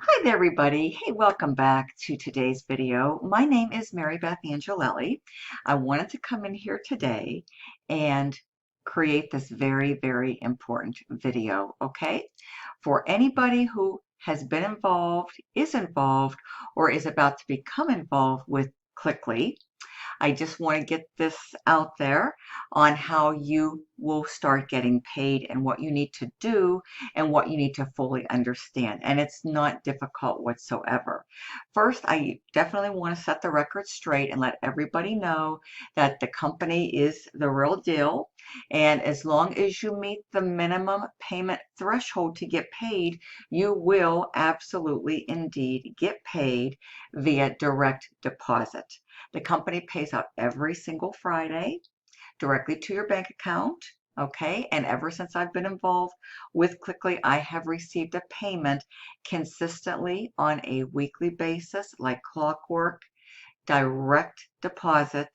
Hi there, everybody. Hey, welcome back to today's video. My name is Mary Beth Angelelli. I wanted to come in here today and create this very important video, okay? For anybody who has been involved, is involved, or is about to become involved with Cliqly. I just want to get this out there on how you will start getting paid and what you need to do and what you need to fully understand. And it's not difficult whatsoever. First, I definitely want to set the record straight and let everybody know that the company is the real deal. And as long as you meet the minimum payment threshold to get paid, you will absolutely indeed get paid via direct deposit. The company pays out every single Friday directly to your bank account. Okay, and ever since I've been involved with Cliqly, I have received a payment consistently on a weekly basis, like clockwork, direct deposit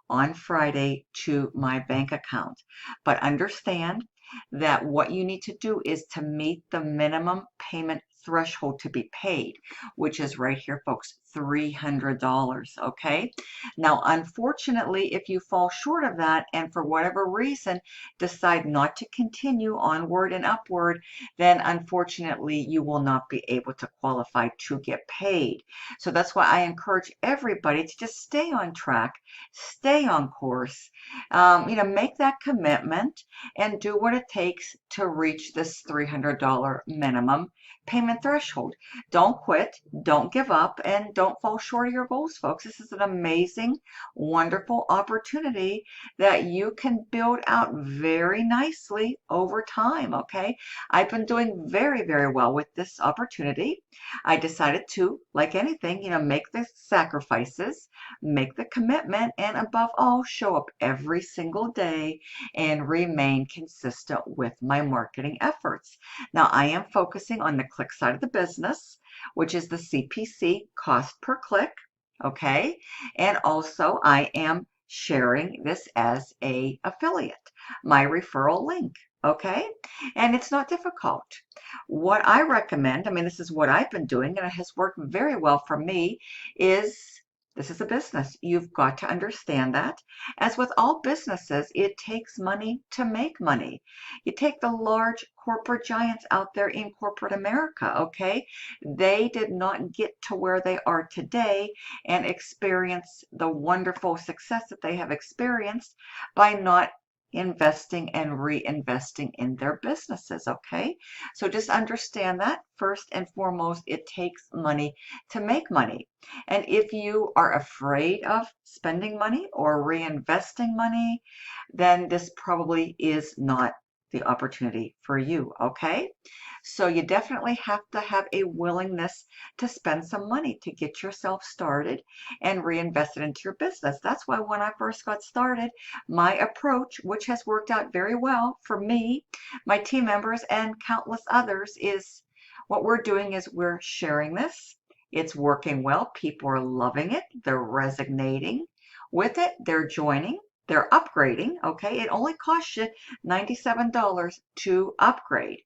on Friday to my bank account. But understand that what you need to do is to meet the minimum payment threshold to be paid, which is right here, folks, $300. Okay. Now, unfortunately, if you fall short of that and for whatever reason decide not to continue onward and upward, then unfortunately you will not be able to qualify to get paid. So that's why I encourage everybody to just stay on track, stay on course, make that commitment and do what it takes to reach this $300 minimum payment threshold. Don't quit, don't give up, and don't fall short of your goals, folks. This is an amazing, wonderful opportunity that you can build out very nicely over time, okay? I've been doing very well with this opportunity. I decided to, like anything, make the sacrifices, make the commitment, and above all, show up every single day and remain consistent with my marketing efforts. Now, I am focusing on the click side of the business, which is the CPC, cost per click, okay? And also, I am sharing this as a affiliate, my referral link, okay? And it's not difficult. What I recommend, this is what I've been doing and it has worked very well for me, is this is a business. You've got to understand that. As with all businesses, it takes money to make money. You take the large corporate giants out there in corporate America, okay? They did not get to where they are today and experience the wonderful success that they have experienced by not investing and reinvesting in their businesses, okay? So just understand that first and foremost, it takes money to make money. And if you are afraid of spending money or reinvesting money, then this probably is not the opportunity for you, okay? So you definitely have to have a willingness to spend some money to get yourself started and reinvest it into your business. That's why when I first got started, my approach, which has worked out very well for me, my team members, and countless others, is what we're doing is we're sharing this. It's working well. People are loving it. They're resonating with it. They're joining. They're upgrading. Okay. It only costs you $97 to upgrade.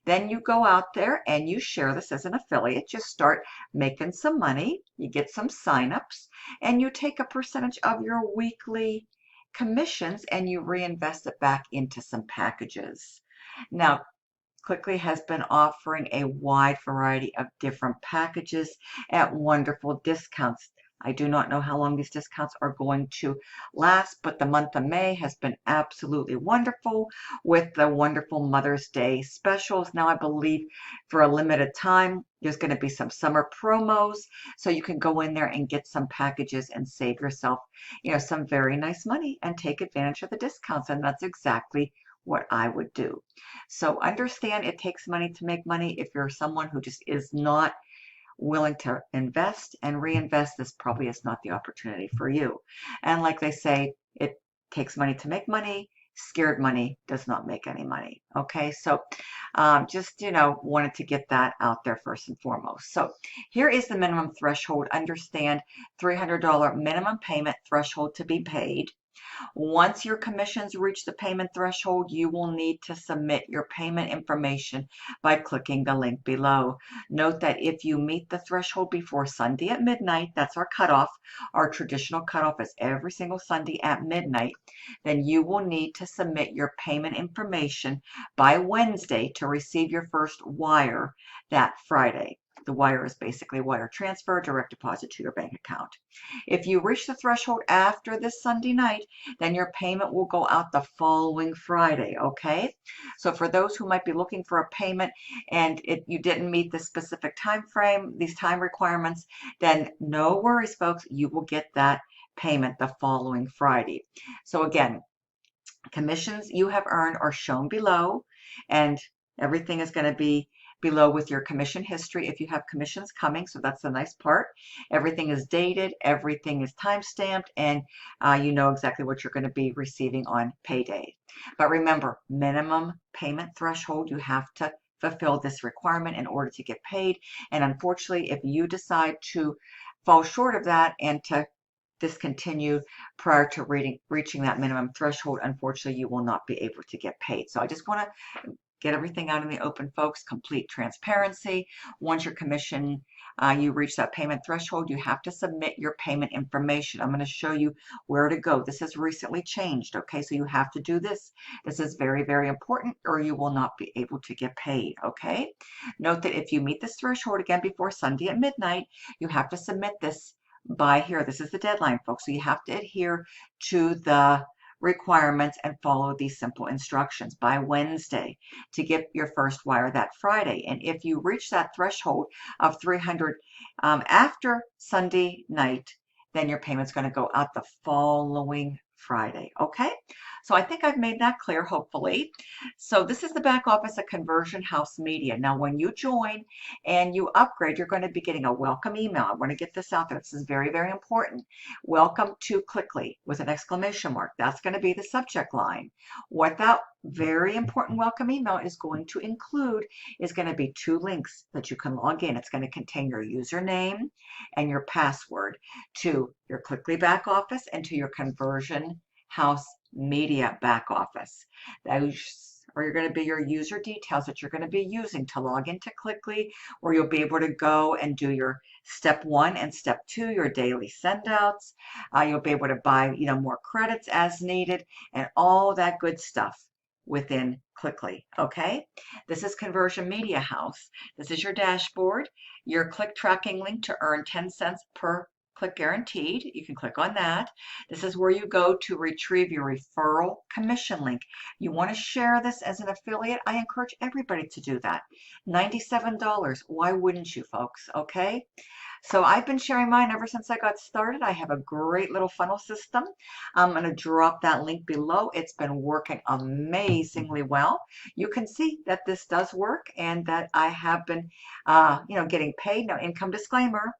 Then you go out there and you share this as an affiliate. You start making some money. You get some signups and you take a percentage of your weekly commissions and you reinvest it back into some packages. Now, Cliqly has been offering a wide variety of different packages at wonderful discounts. I do not know how long these discounts are going to last, but the month of May has been absolutely wonderful with the wonderful Mother's Day specials. Now, I believe for a limited time, there's going to be some summer promos, so you can go in there and get some packages and save yourself, some very nice money and take advantage of the discounts. And that's exactly what I would do. So understand it takes money to make money. If you're someone who just is not willing to invest and reinvest, this probably is not the opportunity for you. And like they say, it takes money to make money. Scared money does not make any money. Okay, so just, wanted to get that out there first and foremost. So here is the minimum threshold. Understand $300 minimum payment threshold to be paid. Once your commissions reach the payment threshold, you will need to submit your payment information by clicking the link below. Note that if you meet the threshold before Sunday at midnight, that's our cutoff. Our traditional cutoff is every single Sunday at midnight. Then you will need to submit your payment information by Wednesday to receive your first wire that Friday. The wire is basically wire transfer, direct deposit to your bank account. If you reach the threshold after this Sunday night, then your payment will go out the following Friday, okay? So for those who might be looking for a payment and you didn't meet the specific time frame, these time requirements, then no worries, folks, you will get that payment the following Friday. So again, commissions you have earned are shown below, and everything is going to be below with your commission history if you have commissions coming. So that's the nice part. Everything is dated, everything is time stamped, and you know exactly what you're going to be receiving on payday. But remember, minimum payment threshold, you have to fulfill this requirement in order to get paid. And unfortunately, if you decide to fall short of that and to discontinue prior to reaching that minimum threshold, unfortunately, you will not be able to get paid. So I just want to get everything out in the open, folks. Complete transparency. Once your commission, you reach that payment threshold, you have to submit your payment information. I'm going to show you where to go. This has recently changed, okay? So you have to do this. This is very, very important, or you will not be able to get paid, okay? Note that if you meet this threshold again before Sunday at midnight, you have to submit this by here. This is the deadline, folks. So you have to adhere to the requirements and follow these simple instructions by Wednesday to get your first wire that Friday. And if you reach that threshold of 300 after Sunday night, then your payment's going to go out the following Friday. Okay, so I think I've made that clear, hopefully. So this is the back office of Conversion House Media. Now, when you join and you upgrade, you're going to be getting a welcome email. I want to get this out there. This is very, very important. Welcome to Cliqly with an exclamation mark. That's going to be the subject line. What that very important welcome email is going to include is going to be 2 links that you can log in. It's going to contain your username and your password to your Cliqly back office and to your Conversion House Media back office. Those are going to be your user details that you're going to be using to log into Cliqly, where you'll be able to go and do your step 1 and step 2, your daily sendouts. You'll be able to buy, more credits as needed, and all that good stuff within Cliqly. Okay, this is Conversion Media House. This is your dashboard, your click tracking link to earn 10 cents per click guaranteed. You can click on that. This is where you go to retrieve your referral commission link. You want to share this as an affiliate? I encourage everybody to do that. $97. Why wouldn't you, folks? Okay. So I've been sharing mine ever since I got started. I have a great little funnel system. I'm going to drop that link below. It's been working amazingly well. You can see that this does work and that I have been, getting paid. No income disclaimer.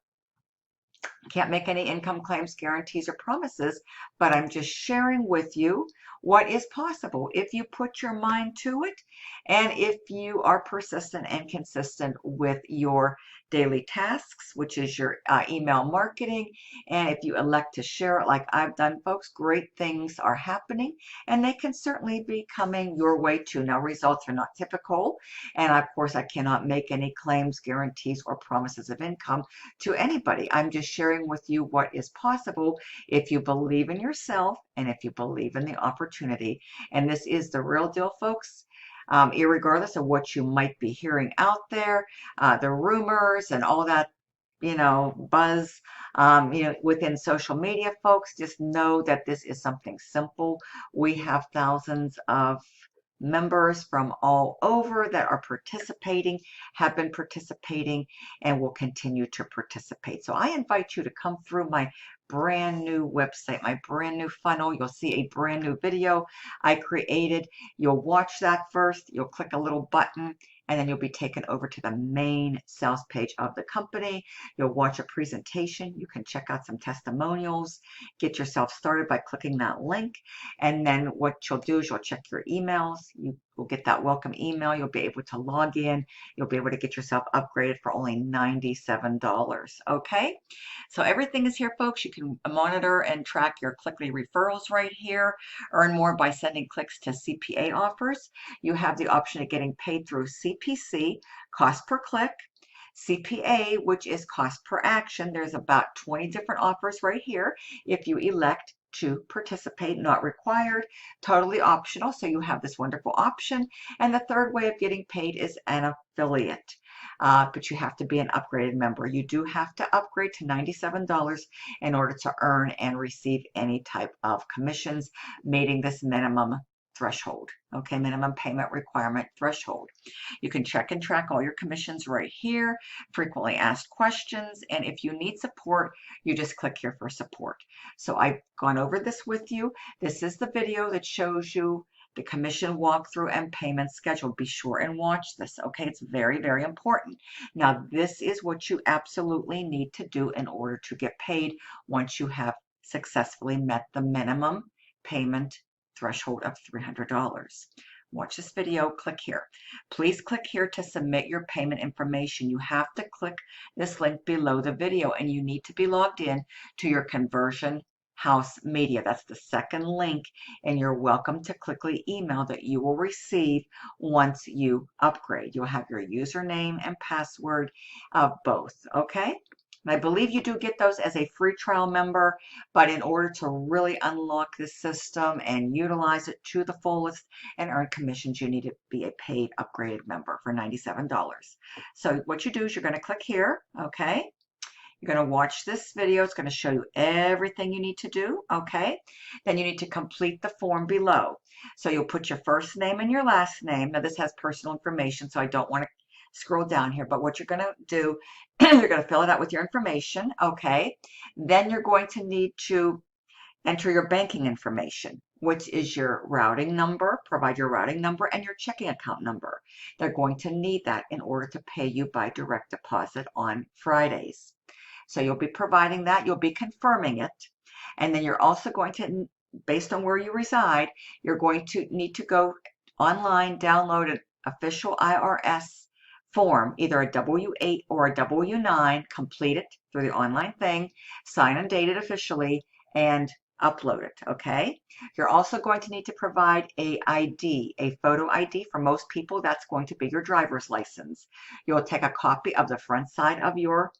Can't make any income claims, guarantees, or promises, but I'm just sharing with you what is possible if you put your mind to it and if you are persistent and consistent with your daily tasks, which is your email marketing. And if you elect to share it like I've done, folks, great things are happening and they can certainly be coming your way too. Now, results are not typical. And of course, I cannot make any claims, guarantees, or promises of income to anybody. I'm just sharing with you what is possible if you believe in yourself and if you believe in the opportunity. And this is the real deal, folks. Irregardless of what you might be hearing out there, the rumors and all that, buzz, within social media, folks, just know that this is something simple. We have thousands of members from all over that are participating, have been participating, and will continue to participate. So I invite you to come through my brand new website, my brand new funnel. You'll see a brand new video I created. You'll watch that first. You'll click a little button, and then you'll be taken over to the main sales page of the company. You'll watch a presentation. You can check out some testimonials, get yourself started by clicking that link. And then what you'll do is you'll check your emails. You You'll get that welcome email. You'll be able to log in. You'll be able to get yourself upgraded for only $97. Okay? So everything is here, folks. You can monitor and track your Cliqly referrals right here. Earn more by sending clicks to CPA offers. You have the option of getting paid through CPC, cost per click, CPA, which is cost per action. There's about 20 different offers right here. If you elect to participate, not required, totally optional. So you have this wonderful option. And the third way of getting paid is an affiliate. But you have to be an upgraded member. You do have to upgrade to $97 in order to earn and receive any type of commissions, meeting this minimum threshold, okay, minimum payment requirement threshold. You can check and track all your commissions right here, frequently asked questions, and if you need support, you just click here for support. So I've gone over this with you. This is the video that shows you the commission walkthrough and payment schedule. Be sure and watch this, okay? It's very, very important. Now, this is what you absolutely need to do in order to get paid once you have successfully met the minimum payment threshold of $300. Watch this video, click here. Please click here to submit your payment information. You have to click this link below the video, and you need to be logged in to your Conversion House Media. That's the second link in your Welcome to Cliqly email that you will receive once you upgrade. You'll have your username and password of both, okay? And I believe you do get those as a free trial member, but in order to really unlock this system and utilize it to the fullest and earn commissions, you need to be a paid upgraded member for $97. So what you do is you're going to click here, okay? You're going to watch this video. It's going to show you everything you need to do, okay? Then you need to complete the form below. So you'll put your first name and your last name. Now this has personal information, so I don't want to scroll down here, but what you're going to do, you're going to fill it out with your information, okay? Then you're going to need to enter your banking information, which is your routing number, provide your routing number and your checking account number. They're going to need that in order to pay you by direct deposit on Fridays. So you'll be providing that, you'll be confirming it, and then you're also going to, based on where you reside, you're going to need to go online, download an official IRS form, either a W-8 or a W-9, complete it through the online thing, sign and date it officially, and upload it, okay? You're also going to need to provide a ID, a photo ID. For most people, that's going to be your driver's license. You'll take a copy of the front side of your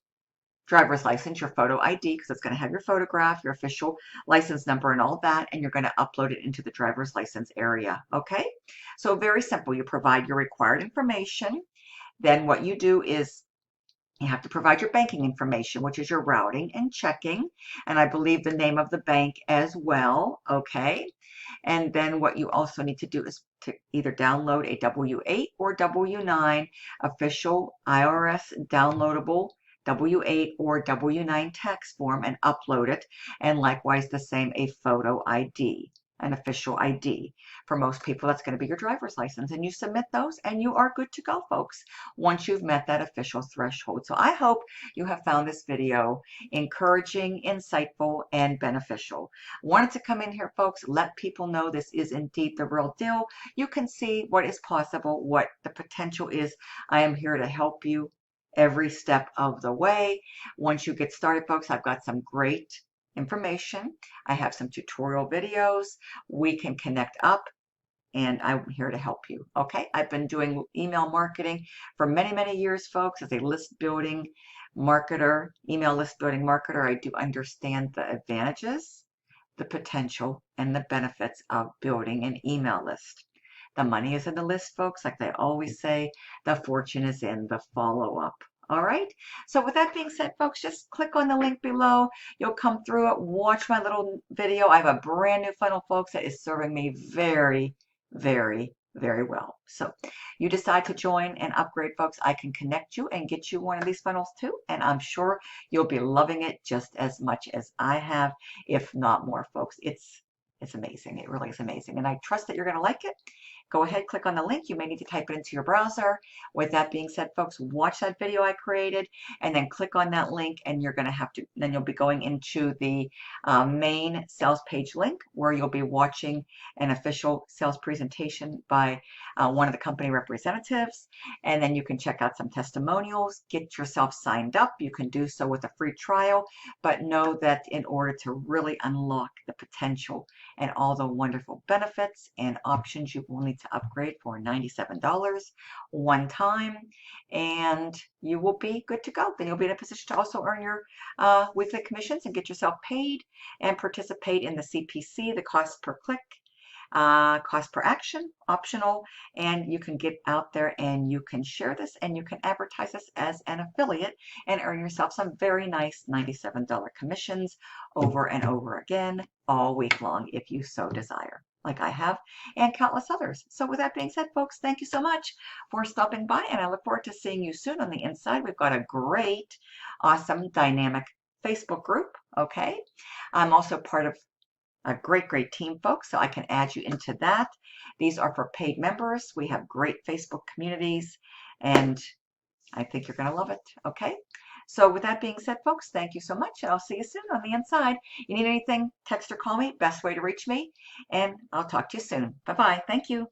driver's license, your photo ID, because it's going to have your photograph, your official license number, and all that, and you're going to upload it into the driver's license area, okay? So very simple. You provide your required information. Then what you do is you have to provide your banking information, which is your routing and checking, and I believe the name of the bank as well, okay? And then what you also need to do is to either download a W-8 or W-9 official IRS downloadable W-8 or W-9 tax form and upload it, and likewise the same, a photo ID, an official ID. For most people, that's going to be your driver's license, and you submit those and you are good to go, folks, once you've met that official threshold. So I hope you have found this video encouraging, insightful, and beneficial. Wanted to come in here, folks, let people know this is indeed the real deal. You can see what is possible, what the potential is. I am here to help you every step of the way. Once you get started, folks, I've got some great information. I have some tutorial videos. We can connect up, and I'm here to help you. Okay, I've been doing email marketing for many, many years, folks, as a list building marketer, email list building marketer. I do understand the advantages, the potential, and the benefits of building an email list. The money is in the list, folks. Like they always say, the fortune is in the follow-up. All right. So with that being said, folks, just click on the link below. You'll come through it. Watch my little video. I have a brand new funnel, folks, that is serving me very, very, very well. So you decide to join and upgrade, folks, I can connect you and get you one of these funnels too. And I'm sure you'll be loving it just as much as I have, if not more, folks. It's amazing. It really is amazing. And I trust that you're going to like it. go ahead, click on the link. You may need to type it into your browser. With that being said, folks, watch that video I created and then click on that link, and you're going to have to, then you'll be going into the main sales page link where you'll be watching an official sales presentation by one of the company representatives. And then you can check out some testimonials, get yourself signed up. You can do so with a free trial, but know that in order to really unlock the potential and all the wonderful benefits and options, you will need to upgrade for $97 one time, and you will be good to go. Then you'll be in a position to also earn your weekly commissions and get yourself paid and participate in the CPC, the cost per click, cost per action, optional, and you can get out there and you can share this and you can advertise this as an affiliate and earn yourself some very nice $97 commissions over and over again all week long if you so desire, like I have, and countless others. So with that being said, folks, thank you so much for stopping by, and I look forward to seeing you soon. On the inside, we've got a great, awesome, dynamic Facebook group, okay? I'm also part of a great team, folks, so I can add you into that. These are for paid members. We have great Facebook communities, and I think you're going to love it, okay? So with that being said, folks, thank you so much, and I'll see you soon on the inside. You need anything, text or call me, best way to reach me, and I'll talk to you soon. Bye-bye. Thank you.